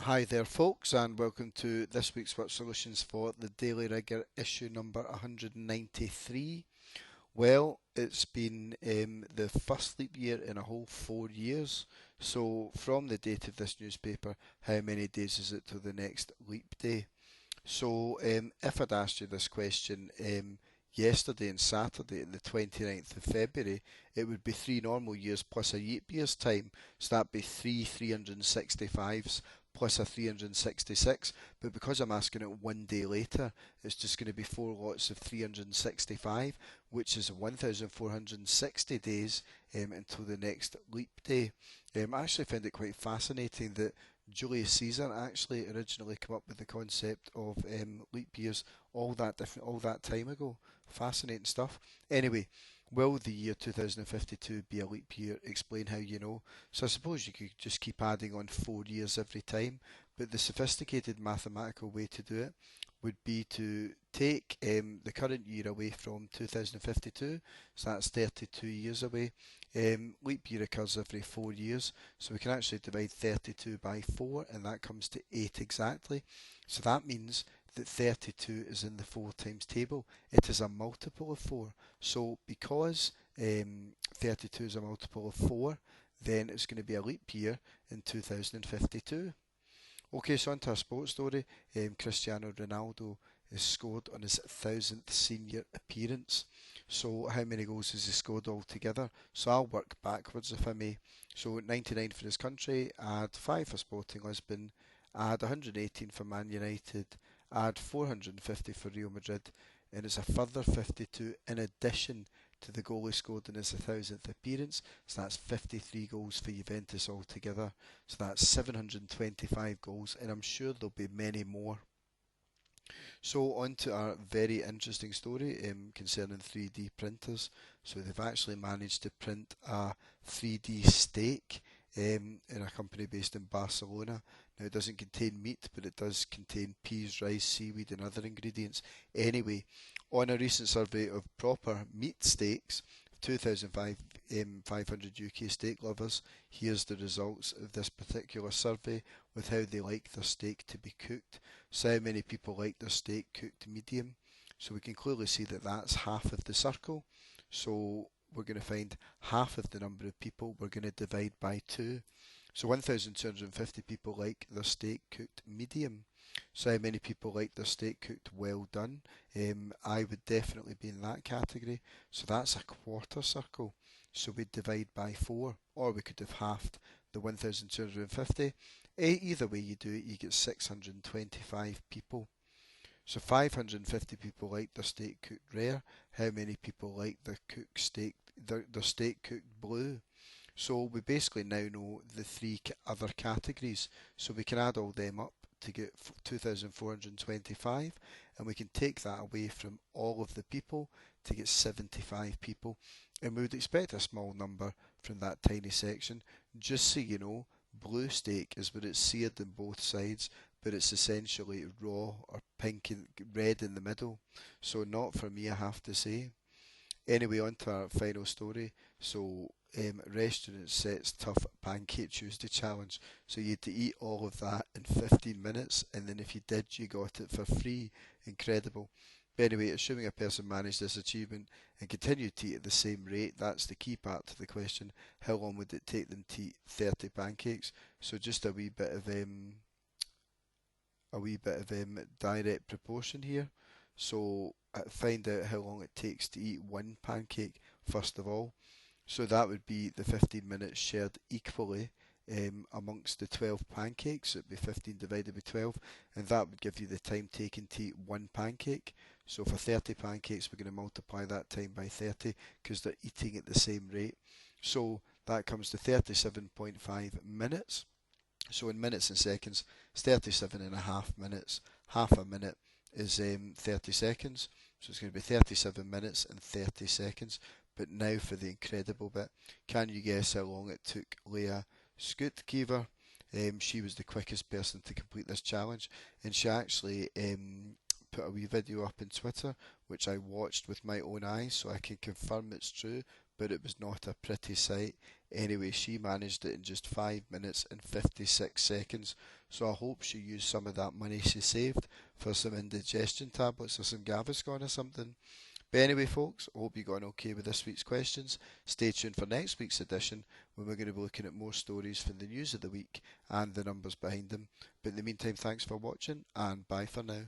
Hi there, folks, and welcome to this week's Work Solutions for the Daily Rigour issue number 193. Well, it's been the first leap year in a whole 4 years. So, from the date of this newspaper, how many days is it till the next leap day? So, if I'd asked you this question yesterday and Saturday, the 29th of February, it would be three normal years plus a leap year's time. So that'd be three 365s plus a 366. But because I'm asking it one day later, it's just going to be four lots of 365, which is 1,460 days until the next leap day. I actually found it quite fascinating that Julius Caesar actually originally came up with the concept of leap years all that time ago. Fascinating stuff. Anyway, will the year 2052 be a leap year? Explain how you know. So I suppose you could just keep adding on 4 years every time, but the sophisticated mathematical way to do it would be to take the current year away from 2052, so that's 32 years away. Leap year occurs every 4 years, so we can actually divide 32 by 4, and that comes to 8 exactly. So that means that 32 is in the 4 times table. It is a multiple of 4. So because 32 is a multiple of 4, then it's going to be a leap year in 2052. Okay, so on to our sports story. Cristiano Ronaldo has scored on his 1000th senior appearance. So how many goals has he scored altogether? So I'll work backwards if I may. So 99 for his country, add 5 for Sporting Lisbon, add 118 for Man United, add 450 for Real Madrid, and it's a further 52 in addition to the goal he scored in his 1000th appearance. So that's 53 goals for Juventus altogether. So that's 725 goals, and I'm sure there'll be many more. So on to our very interesting story concerning 3D printers. So they've actually managed to print a 3D steak in a company based in Barcelona. Now it doesn't contain meat, but it does contain peas, rice, seaweed and other ingredients. Anyway, on a recent survey of proper meat steaks, 2,500 UK steak lovers, here's the results of this particular survey with how they like their steak to be cooked. So how many people like their steak cooked medium? So we can clearly see that that's half of the circle. So we're going to find half of the number of people. We're going to divide by 2. So 1,250 people like their steak cooked medium. So how many people like their steak cooked well done? I would definitely be in that category. So that's a quarter circle. So we'd divide by 4, or we could have halved the 1,250. Either way you do it, you get 625 people. So 550 people like their steak cooked rare. How many people like their steak cooked blue? So we basically now know the three other categories. So we can add all them up to get 2,425, and we can take that away from all of the people to get 75 people. And we would expect a small number from that tiny section. Just so you know, blue steak is where it's seared on both sides, but it's essentially raw or pink and red in the middle. So not for me, I have to say. Anyway, on to our final story. So, restaurant sets tough Pancake Tuesday challenge. So you had to eat all of that in 15 minutes, and then if you did, you got it for free. Incredible. But anyway, assuming a person managed this achievement and continued to eat at the same rate, that's the key part to the question. How long would it take them to eat 30 pancakes? So just a wee bit of direct proportion here. So find out how long it takes to eat one pancake first of all. So that would be the 15 minutes shared equally amongst the 12 pancakes. So it'd be 15 divided by 12, and that would give you the time taken to eat one pancake. So for 30 pancakes, we're going to multiply that time by 30 because they're eating at the same rate. So that comes to 37.5 minutes. So in minutes and seconds, it's 37 and a half minutes. Half a minute is 30 seconds. So it's going to be 37 minutes and 30 seconds. But now for the incredible bit. Can you guess how long it took Leah Scootkeever? She was the quickest person to complete this challenge, and she actually put a wee video up on Twitter, which I watched with my own eyes, so I can confirm it's true. but it was not a pretty sight. Anyway, she managed it in just 5 minutes and 56 seconds, so I hope she used some of that money she saved for some indigestion tablets or some Gaviscon or something. But anyway, folks, I hope you got on okay with this week's questions. Stay tuned for next week's edition when we're going to be looking at more stories from the news of the week and the numbers behind them. But in the meantime, thanks for watching and bye for now.